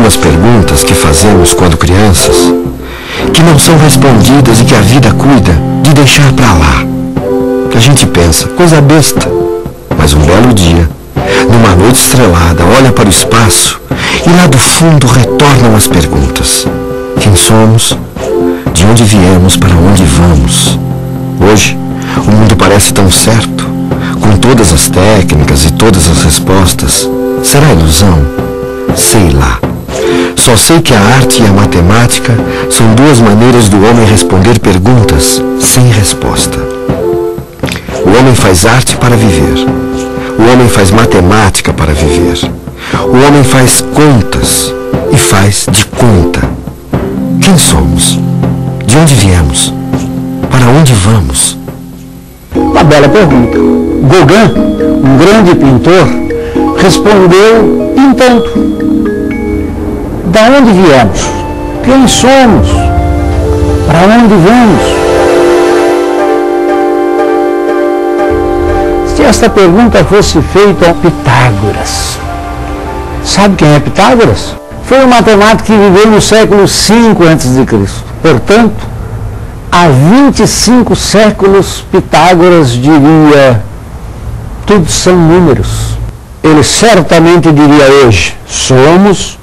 algumas perguntas que fazemos quando crianças, que não são respondidas e que a vida cuida de deixar pra lá. Que a gente pensa, coisa besta, mas um belo dia, numa noite estrelada, olha para o espaço e lá do fundo retornam as perguntas. Quem somos? De onde viemos? Para onde vamos? Hoje, o mundo parece tão certo, com todas as técnicas e todas as respostas. Será ilusão? Sei lá. Só sei que a arte e a matemática são duas maneiras do homem responder perguntas sem resposta. O homem faz arte para viver. O homem faz matemática para viver. O homem faz contas e faz de conta. Quem somos? De onde viemos? Para onde vamos? Uma bela pergunta. Gauguin, um grande pintor, respondeu pintando. Da onde viemos? Quem somos? Para onde vamos? Se esta pergunta fosse feita a Pitágoras, sabe quem é Pitágoras? Foi um matemático que viveu no século V a.C. Portanto, há 25 séculos Pitágoras diria: tudo são números. Ele certamente diria hoje: somos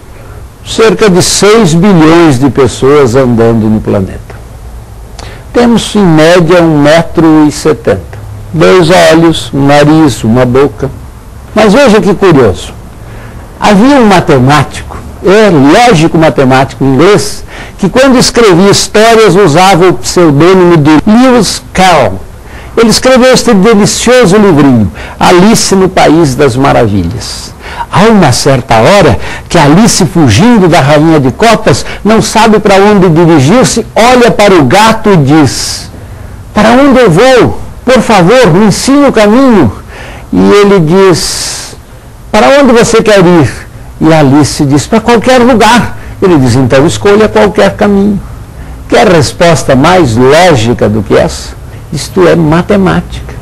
cerca de 6 bilhões de pessoas andando no planeta. Temos em média 1,70 m, 2 olhos, um nariz, uma boca. Mas veja que curioso. Havia um matemático, lógico matemático inglês, que quando escrevia histórias usava o pseudônimo de Lewis Carroll. Ele escreveu este delicioso livrinho, Alice no País das Maravilhas. Há uma certa hora que Alice, fugindo da rainha de copas, não sabe para onde dirigir-se, olha para o gato e diz: para onde eu vou? Por favor, me ensine o caminho. E ele diz: para onde você quer ir? E Alice diz: para qualquer lugar. Ele diz: então escolha qualquer caminho. Quer resposta mais lógica do que essa? Isto é matemática.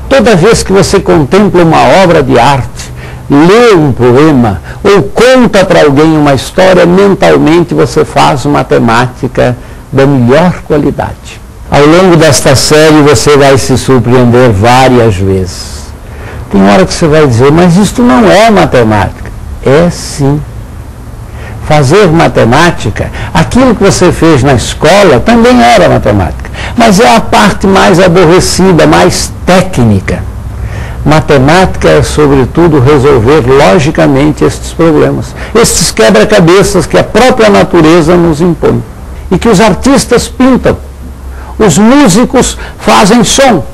Toda vez que você contempla uma obra de arte, lê um poema ou conta para alguém uma história, mentalmente você faz matemática da melhor qualidade. Ao longo desta série você vai se surpreender várias vezes. Tem hora que você vai dizer: mas isto não é matemática. É sim. Fazer matemática, aquilo que você fez na escola também era matemática, mas é a parte mais aborrecida, mais técnica. Matemática é, sobretudo, resolver logicamente estes problemas, estes quebra-cabeças que a própria natureza nos impõe e que os artistas pintam. Os músicos fazem som,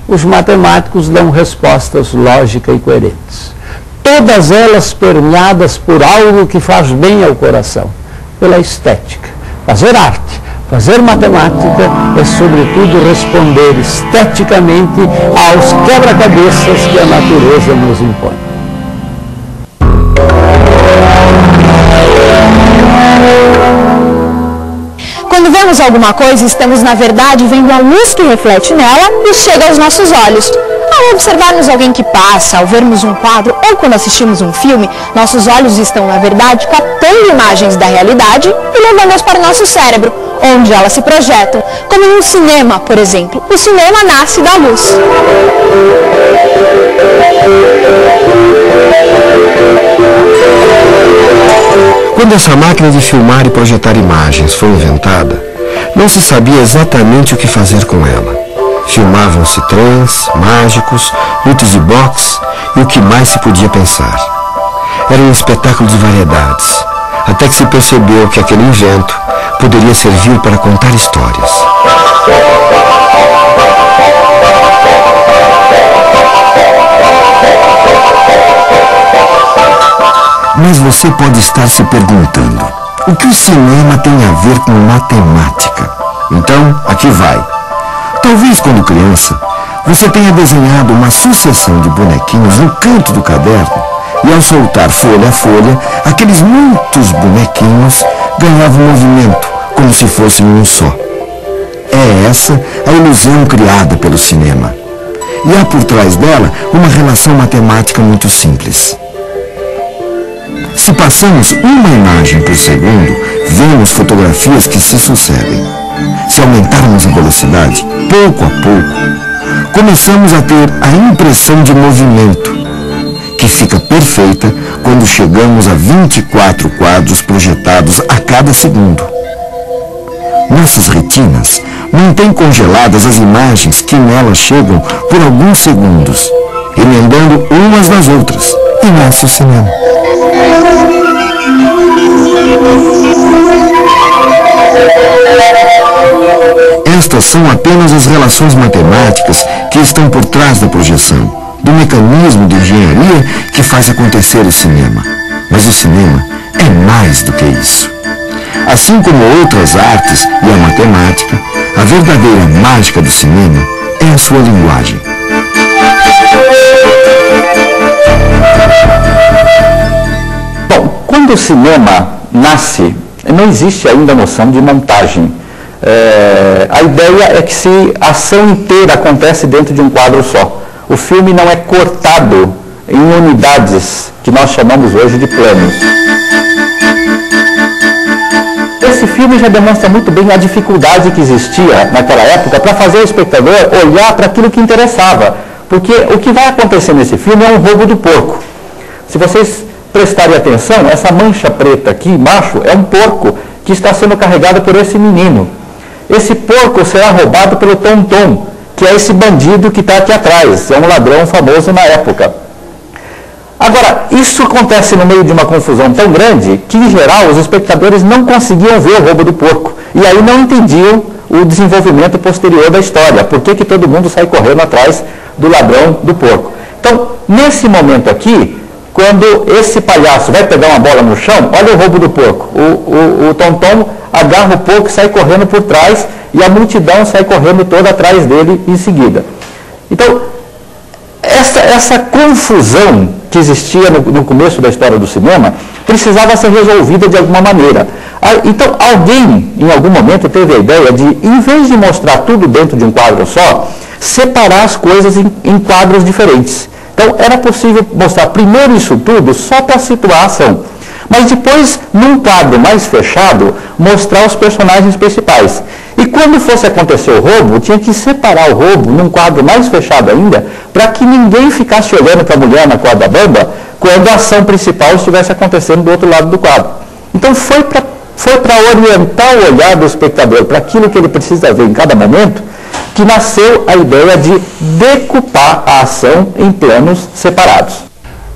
os matemáticos dão respostas lógicas e coerentes. Todas elas permeadas por algo que faz bem ao coração, pela estética. Fazer arte, fazer matemática é, sobretudo, responder esteticamente aos quebra-cabeças que a natureza nos impõe. Quando vemos alguma coisa, estamos, na verdade, vendo a luz que reflete nela e chega aos nossos olhos. Ao observarmos alguém que passa, ao vermos um quadro ou quando assistimos um filme, nossos olhos estão, na verdade, captando imagens da realidade e levando-as para o nosso cérebro, onde elas se projetam, como em um cinema, por exemplo. O cinema nasce da luz. Quando essa máquina de filmar e projetar imagens foi inventada, não se sabia exatamente o que fazer com ela. Filmavam-se trens, mágicos, lutas de boxe e o que mais se podia pensar. Era um espetáculo de variedades, até que se percebeu que aquele invento poderia servir para contar histórias. Mas você pode estar se perguntando: o que o cinema tem a ver com matemática? Então, aqui vai. Talvez quando criança, você tenha desenhado uma sucessão de bonequinhos no canto do caderno e ao soltar folha a folha, aqueles muitos bonequinhos ganhavam movimento, como se fossem um só. É essa a ilusão criada pelo cinema. E há por trás dela uma relação matemática muito simples. Se Se passamos uma imagem por segundo, vemos fotografias que se sucedem. Se aumentarmos a velocidade, pouco a pouco, começamos a ter a impressão de movimento, que fica perfeita quando chegamos a 24 quadros projetados a cada segundo. Nossas retinas mantêm congeladas as imagens que nelas chegam por alguns segundos, emendando umas nas outras, em nosso cinema. Estas são apenas as relações matemáticas que estão por trás da projeção, do mecanismo de engenharia que faz acontecer o cinema. Mas o cinema é mais do que isso. Assim como outras artes e a matemática, a verdadeira mágica do cinema é a sua linguagem. Bom, quando o cinema nasce, não existe ainda a noção de montagem. A ideia é que a ação inteira acontece dentro de um quadro só. O filme não é cortado em unidades que nós chamamos hoje de planos. Esse filme já demonstra muito bem a dificuldade que existia naquela época para fazer o espectador olhar para aquilo que interessava. Porque o que vai acontecer nesse filme é um roubo do porco. Se vocês prestarem atenção, essa mancha preta aqui embaixo é um porco que está sendo carregado por esse menino. Esse porco será roubado pelo Tom Tom, que é esse bandido que está aqui atrás. É um ladrão famoso na época. Agora, isso acontece no meio de uma confusão tão grande que, em geral, os espectadores não conseguiam ver o roubo do porco. E aí não entendiam o desenvolvimento posterior da história. Por que todo mundo sai correndo atrás do ladrão do porco? Então, nesse momento aqui, quando esse palhaço vai pegar uma bola no chão, olha o roubo do porco. O Tom Tom agarra o porco e sai correndo por trás e a multidão sai correndo toda atrás dele em seguida. Então, essa confusão que existia no começo da história do cinema precisava ser resolvida de alguma maneira. Então, alguém, em algum momento, teve a ideia de, em vez de mostrar tudo dentro de um quadro só, separar as coisas em quadros diferentes. Então, era possível mostrar primeiro isso tudo só para situar a ação. Mas depois, num quadro mais fechado, mostrar os personagens principais. E quando fosse acontecer o roubo, tinha que separar o roubo num quadro mais fechado ainda, para que ninguém ficasse olhando para a mulher na corda bamba quando a ação principal estivesse acontecendo do outro lado do quadro. Então foi para orientar o olhar do espectador para aquilo que ele precisa ver em cada momento, que nasceu a ideia de decupar a ação em planos separados.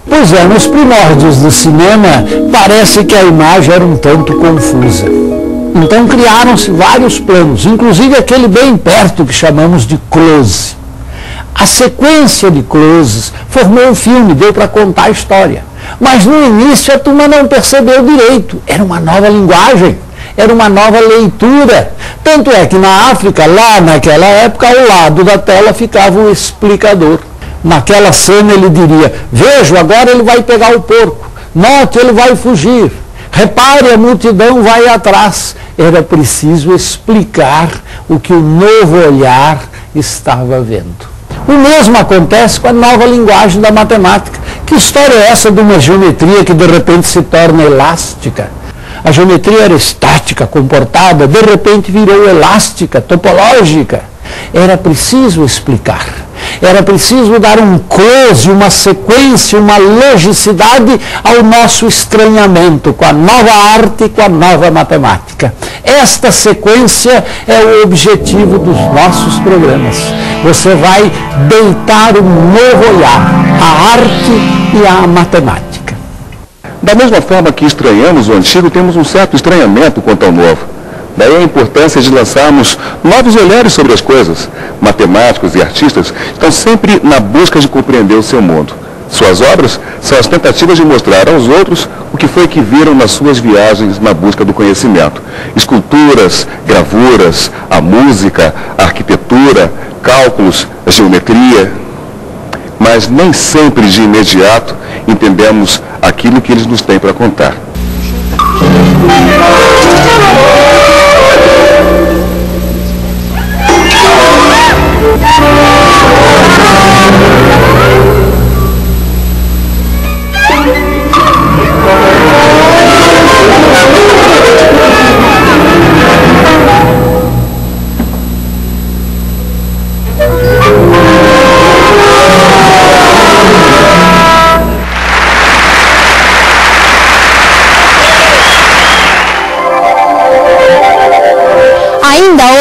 Pois é, nos primórdios do cinema, parece que a imagem era um tanto confusa. Então criaram-se vários planos, inclusive aquele bem perto que chamamos de close. A sequência de closes formou o filme, deu para contar a história. Mas no início a turma não percebeu direito, era uma nova linguagem, era uma nova leitura. Tanto é que na África, lá naquela época, ao lado da tela ficava o explicador. Naquela cena ele diria: veja, agora ele vai pegar o porco, note, ele vai fugir, repare, a multidão vai atrás. Era preciso explicar o que o novo olhar estava vendo. O mesmo acontece com a nova linguagem da matemática. Que história é essa de uma geometria que de repente se torna elástica? A geometria era estática, comportada, de repente virou elástica, topológica. Era preciso explicar. Era preciso dar um close, uma sequência, uma logicidade ao nosso estranhamento com a nova arte e com a nova matemática. Esta sequência é o objetivo dos nossos programas. Você vai deitar um novo olhar à arte e à matemática. Da mesma forma que estranhamos o antigo, temos um certo estranhamento quanto ao novo. Daí a importância de lançarmos novos olhares sobre as coisas. Matemáticos e artistas estão sempre na busca de compreender o seu mundo. Suas obras são as tentativas de mostrar aos outros o que foi que viram nas suas viagens na busca do conhecimento. Esculturas, gravuras, a música, a arquitetura, cálculos, a geometria. Mas nem sempre de imediato entendemos aquilo que eles nos têm para contar.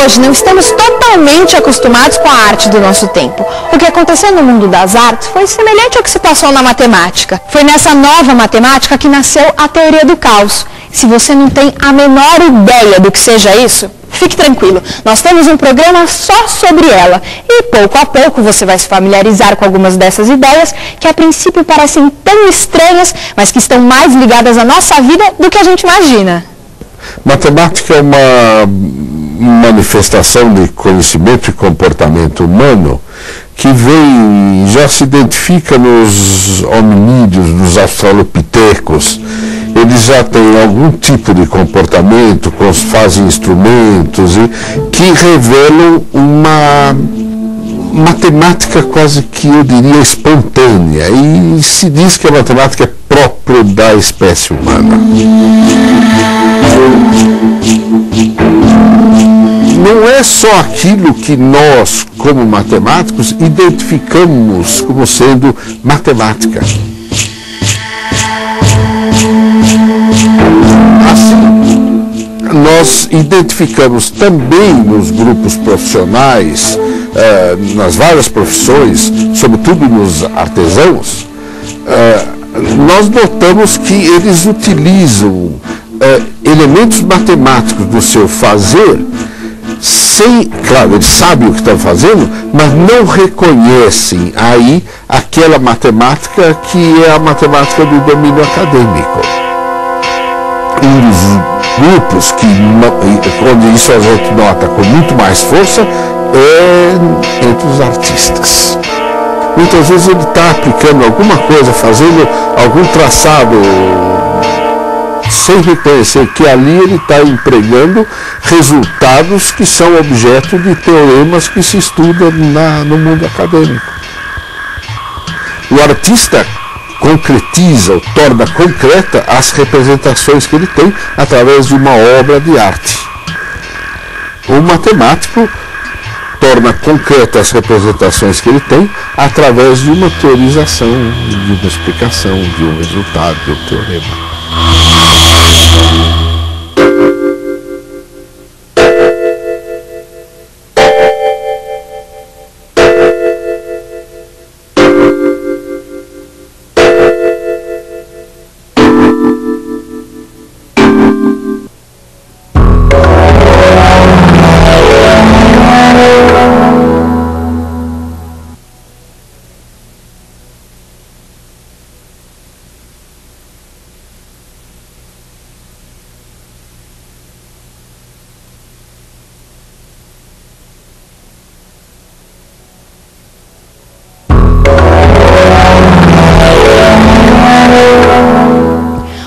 hoje não estamos totalmente acostumados com a arte do nosso tempo. O que aconteceu no mundo das artes foi semelhante ao que se passou na matemática. Foi nessa nova matemática que nasceu a teoria do caos. Se você não tem a menor ideia do que seja isso, fique tranquilo, nós temos um programa só sobre ela. E pouco a pouco você vai se familiarizar com algumas dessas ideias que a princípio parecem tão estranhas, mas que estão mais ligadas à nossa vida do que a gente imagina. Matemática é uma manifestação de conhecimento e comportamento humano que já se identifica nos hominídeos, nos australopitecos. Eles já têm algum tipo de comportamento, fazem instrumentos que revelam uma matemática quase que eu diria espontânea, e se diz que a matemática é própria da espécie humana. Não é só aquilo que nós, como matemáticos, identificamos como sendo matemática. Assim, nós identificamos também nos grupos profissionais, nas várias profissões, sobretudo nos artesãos, nós notamos que eles utilizam elementos matemáticos do seu fazer, claro, eles sabem o que estão fazendo, mas não reconhecem aí aquela matemática que é a matemática do domínio acadêmico. Um dos grupos onde isso a gente nota com muito mais força é entre os artistas. Muitas vezes ele está aplicando alguma coisa, fazendo algum traçado, sem reconhecer que ali ele está empregando resultados que são objeto de teoremas que se estudam no mundo acadêmico. O artista concretiza ou torna concreta as representações que ele tem através de uma obra de arte. O matemático torna concretas as representações que ele tem através de uma teorização, de uma explicação, de um resultado, de um teorema.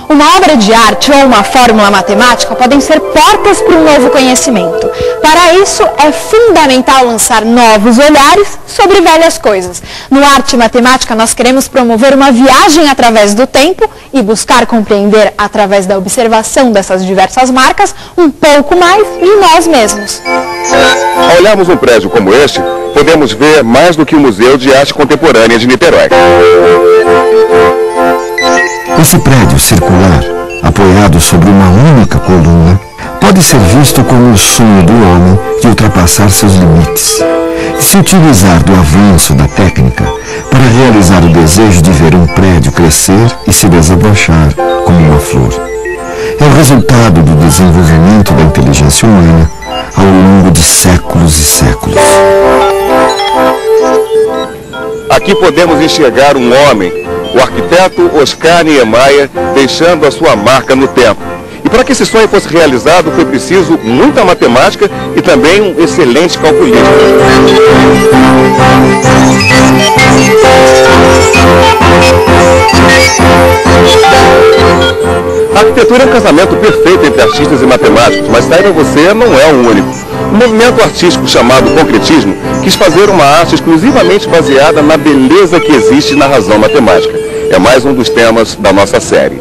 Uma obra de arte ou uma fórmula matemática podem ser portas para um novo conhecimento. Para isso, é fundamental lançar novos olhares sobre velhas coisas. No Arte e Matemática, nós queremos promover uma viagem através do tempo e buscar compreender, através da observação dessas diversas marcas, um pouco mais de nós mesmos. Ao olharmos um prédio como este, podemos ver mais do que o Museu de Arte Contemporânea de Niterói. Esse prédio circular, apoiado sobre uma única coluna, pode ser visto como o sonho do homem de ultrapassar seus limites, de se utilizar do avanço da técnica para realizar o desejo de ver um prédio crescer e se desabrochar como uma flor. É o resultado do desenvolvimento da inteligência humana ao longo de séculos e séculos. Aqui podemos enxergar um homem, o arquiteto Oscar Niemeyer, deixando a sua marca no tempo. E para que esse sonho fosse realizado, foi preciso muita matemática e também um excelente calculista. A arquitetura é um casamento perfeito entre artistas e matemáticos, mas saiba você, não é o único. O movimento artístico chamado concretismo quis fazer uma arte exclusivamente baseada na beleza que existe na razão matemática. É mais um dos temas da nossa série.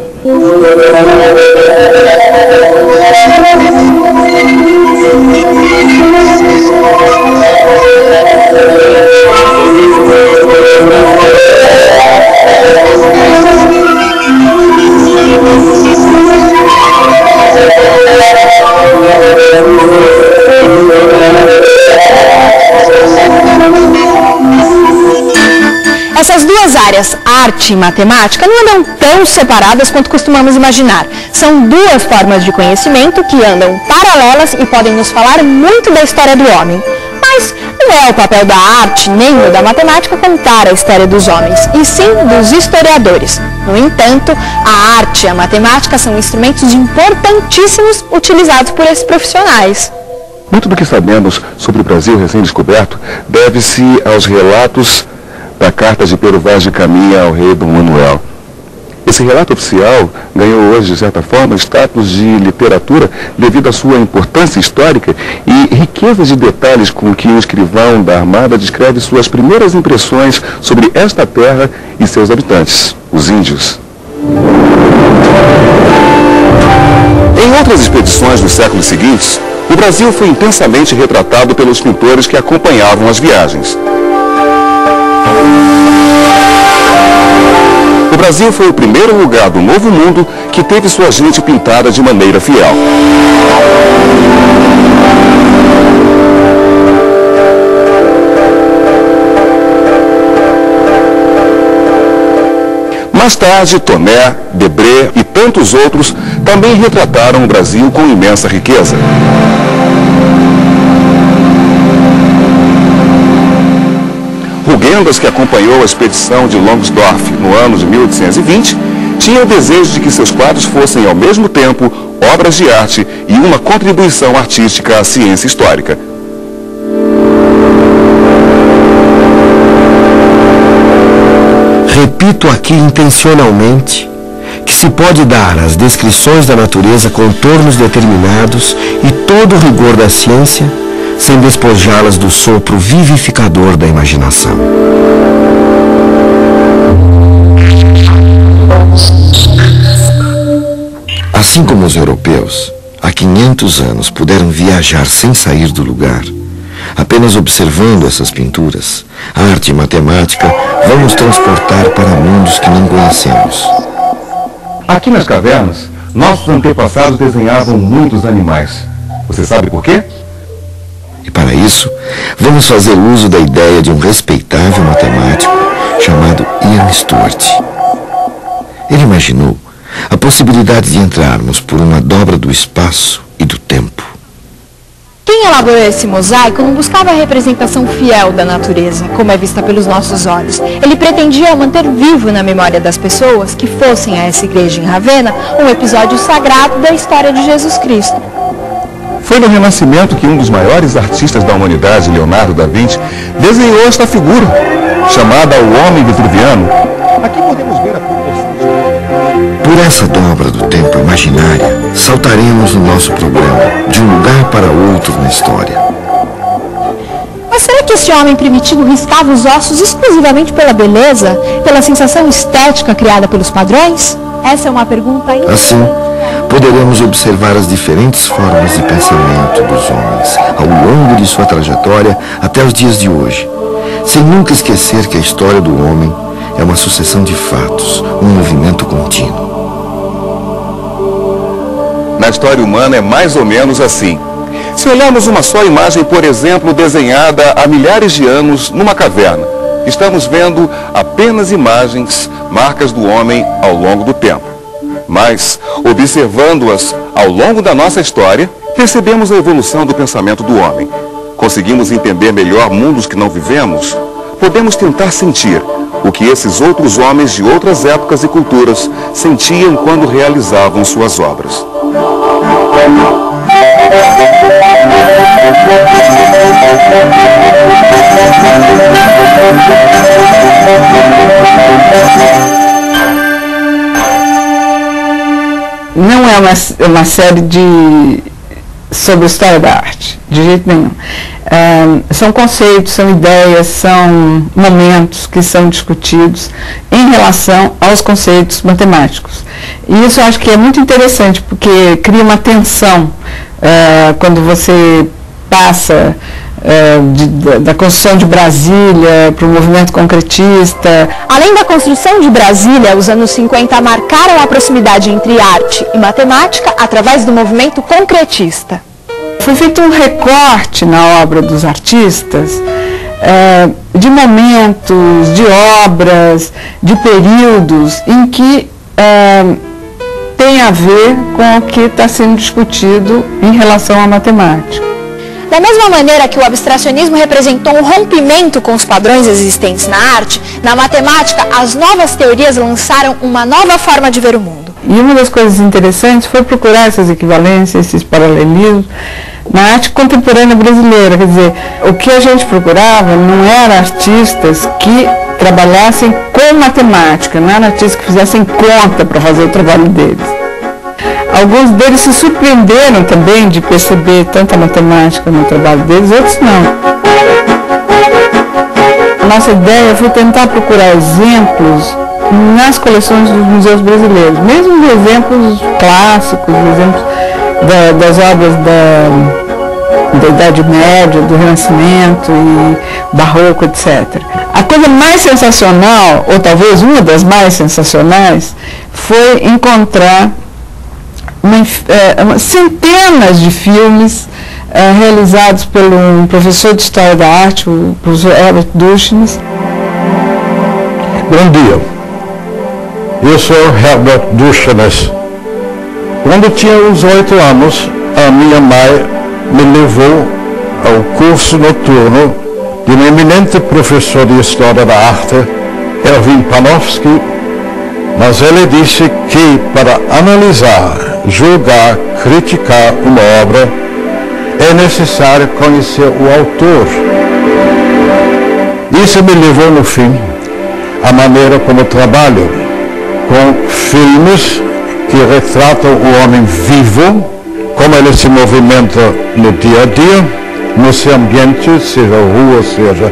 áreas arte e matemática não andam tão separadas quanto costumamos imaginar. São duas formas de conhecimento que andam paralelas e podem nos falar muito da história do homem. Mas não é o papel da arte nem o da matemática contar a história dos homens, e sim dos historiadores. No entanto, a arte e a matemática são instrumentos importantíssimos utilizados por esses profissionais. Muito do que sabemos sobre o Brasil recém-descoberto deve-se aos relatos da carta de Pero Vaz de Caminha ao rei Dom Manuel. Esse relato oficial ganhou hoje, de certa forma, status de literatura devido à sua importância histórica e riqueza de detalhes com que o escrivão da Armada descreve suas primeiras impressões sobre esta terra e seus habitantes, os índios. Em outras expedições dos séculos seguintes, o Brasil foi intensamente retratado pelos pintores que acompanhavam as viagens. O Brasil foi o primeiro lugar do Novo Mundo que teve sua gente pintada de maneira fiel. Mais tarde, Tomé, Debré e tantos outros também retrataram o Brasil com imensa riqueza. Rugendas, que acompanhou a expedição de Longsdorff no ano de 1820, tinha o desejo de que seus quadros fossem, ao mesmo tempo, obras de arte e uma contribuição artística à ciência histórica. Repito aqui intencionalmente que se pode dar às descrições da natureza contornos determinados e todo o rigor da ciência sem despojá-las do sopro vivificador da imaginação. Assim como os europeus, há 500 anos puderam viajar sem sair do lugar, apenas observando essas pinturas, arte e matemática vão nos transportar para mundos que não conhecemos. Aqui nas cavernas, nossos antepassados desenhavam muitos animais. Você sabe por quê? E para isso, vamos fazer uso da ideia de um respeitável matemático chamado Ian Stuart. Ele imaginou a possibilidade de entrarmos por uma dobra do espaço e do tempo. Quem elaborou esse mosaico não buscava a representação fiel da natureza, como é vista pelos nossos olhos. Ele pretendia manter vivo na memória das pessoas que fossem a essa igreja em Ravenna um episódio sagrado da história de Jesus Cristo. Foi no Renascimento que um dos maiores artistas da humanidade, Leonardo da Vinci, desenhou esta figura, chamada o Homem Vitruviano. Aqui podemos ver a proporção. Por essa dobra do tempo imaginária, saltaremos no nosso programa de um lugar para outro na história. Mas será que esse homem primitivo riscava os ossos exclusivamente pela beleza, pela sensação estética criada pelos padrões? Essa é uma pergunta ainda. Assim, poderemos observar as diferentes formas de pensamento dos homens ao longo de sua trajetória até os dias de hoje, sem nunca esquecer que a história do homem é uma sucessão de fatos, um movimento contínuo. Na história humana é mais ou menos assim. Se olharmos uma só imagem, por exemplo, desenhada há milhares de anos numa caverna, estamos vendo apenas imagens, marcas do homem ao longo do tempo. Mas, observando-as ao longo da nossa história, percebemos a evolução do pensamento do homem. Conseguimos entender melhor mundos que não vivemos? Podemos tentar sentir o que esses outros homens de outras épocas e culturas sentiam quando realizavam suas obras. Não é uma série sobre a história da arte, de jeito nenhum. São conceitos, são ideias, são momentos que são discutidos em relação aos conceitos matemáticos. E isso eu acho que é muito interessante, porque cria uma tensão quando você passa da construção de Brasília para o movimento concretista. Além da construção de Brasília, os anos 50 marcaram a proximidade entre arte e matemática através do movimento concretista. Foi feito um recorte na obra dos artistas de momentos, de obras, de períodos em que tem a ver com o que está sendo discutido em relação à matemática. Da mesma maneira que o abstracionismo representou um rompimento com os padrões existentes na arte, na matemática, as novas teorias lançaram uma nova forma de ver o mundo. E uma das coisas interessantes foi procurar essas equivalências, esses paralelismos, na arte contemporânea brasileira. Quer dizer, o que a gente procurava não eram artistas que trabalhassem com matemática, não eram artistas que fizessem conta para fazer o trabalho deles. Alguns deles se surpreenderam também de perceber tanta matemática no trabalho deles, outros não. A nossa ideia foi tentar procurar exemplos nas coleções dos museus brasileiros, mesmo de exemplos clássicos, exemplos das obras da Idade Média, do Renascimento e Barroco, etc. A coisa mais sensacional, ou talvez uma das mais sensacionais, foi encontrar centenas de filmes realizados por um professor de História da Arte, o professor Herbert Dushnis. Bom dia, eu sou Herbert Dushnis. Quando tinha uns 8 anos, a minha mãe me levou ao curso noturno de um eminente professor de História da Arte, Erwin Panofsky, mas ele disse que para analisar, julgar, criticar uma obra, é necessário conhecer o autor. Isso me levou, no fim, à maneira como trabalho com filmes que retratam o homem vivo, como ele se movimenta no dia a dia, no seu ambiente, seja rua, seja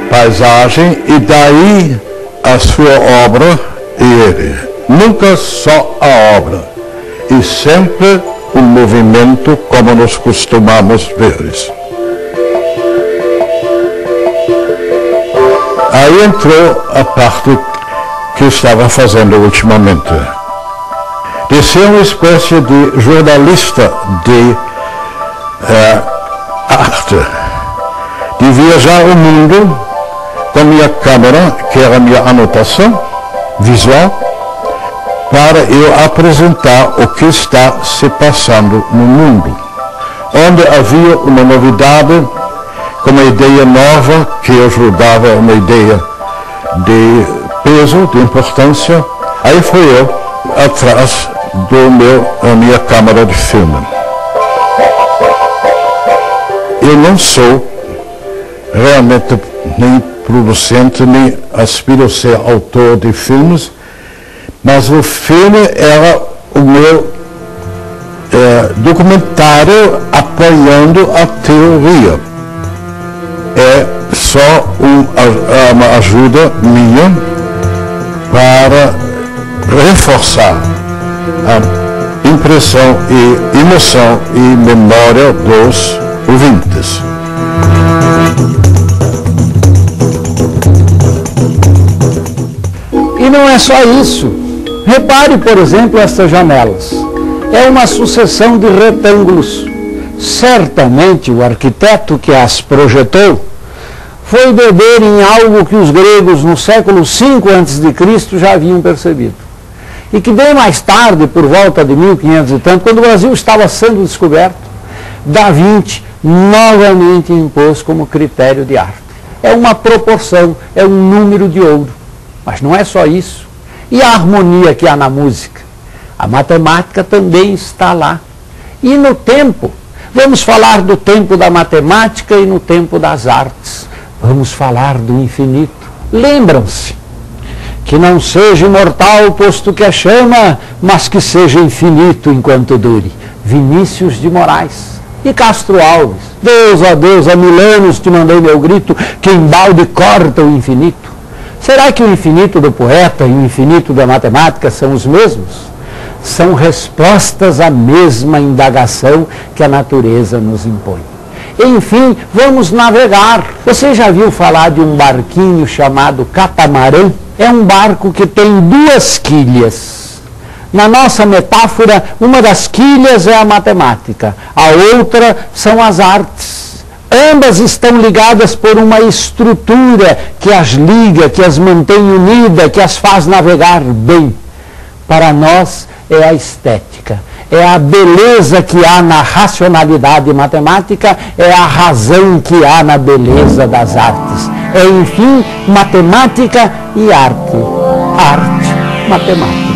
paisagem, e daí a sua obra e ele. Nunca só a obra, e sempre o movimento como nós costumamos ver. Aí entrou a parte que eu estava fazendo ultimamente, de ser uma espécie de jornalista de arte, de viajar o mundo com minha câmera, que era a minha anotação visual, para eu apresentar o que está se passando no mundo. Onde havia uma novidade, com uma ideia nova, que eu julgava uma ideia de peso, de importância, aí fui eu atrás da minha câmera de filme. Eu não sou realmente nem producente, nem aspiro a ser autor de filmes, mas o filme era o meu documentário apoiando a teoria. É só uma ajuda minha para reforçar a impressão e emoção e memória dos ouvintes. E não é só isso. Repare, por exemplo, estas janelas. É uma sucessão de retângulos. Certamente o arquiteto que as projetou foi beber em algo que os gregos no século V a.C. já haviam percebido. E que bem mais tarde, por volta de 1500 e tanto, quando o Brasil estava sendo descoberto, Da Vinci novamente impôs como critério de arte. É uma proporção, é um número de ouro. Mas não é só isso. E a harmonia que há na música? A matemática também está lá. E no tempo, vamos falar do tempo da matemática e no tempo das artes. Vamos falar do infinito. Lembram-se que não seja imortal, posto que a chama, mas que seja infinito enquanto dure. Vinícius de Moraes. E Castro Alves. Deus, ó Deus, há 1000 anos te mandei meu grito, que embalde corta o infinito. Será que o infinito do poeta e o infinito da matemática são os mesmos? São respostas à mesma indagação que a natureza nos impõe. Enfim, vamos navegar. Você já viu falar de um barquinho chamado catamarã? É um barco que tem 2 quilhas. Na nossa metáfora, uma das quilhas é a matemática, a outra são as artes. Ambas estão ligadas por uma estrutura que as liga, que as mantém unidas, que as faz navegar bem. Para nós é a estética, é a beleza que há na racionalidade matemática, é a razão que há na beleza das artes. É, enfim, matemática e arte. Arte, matemática.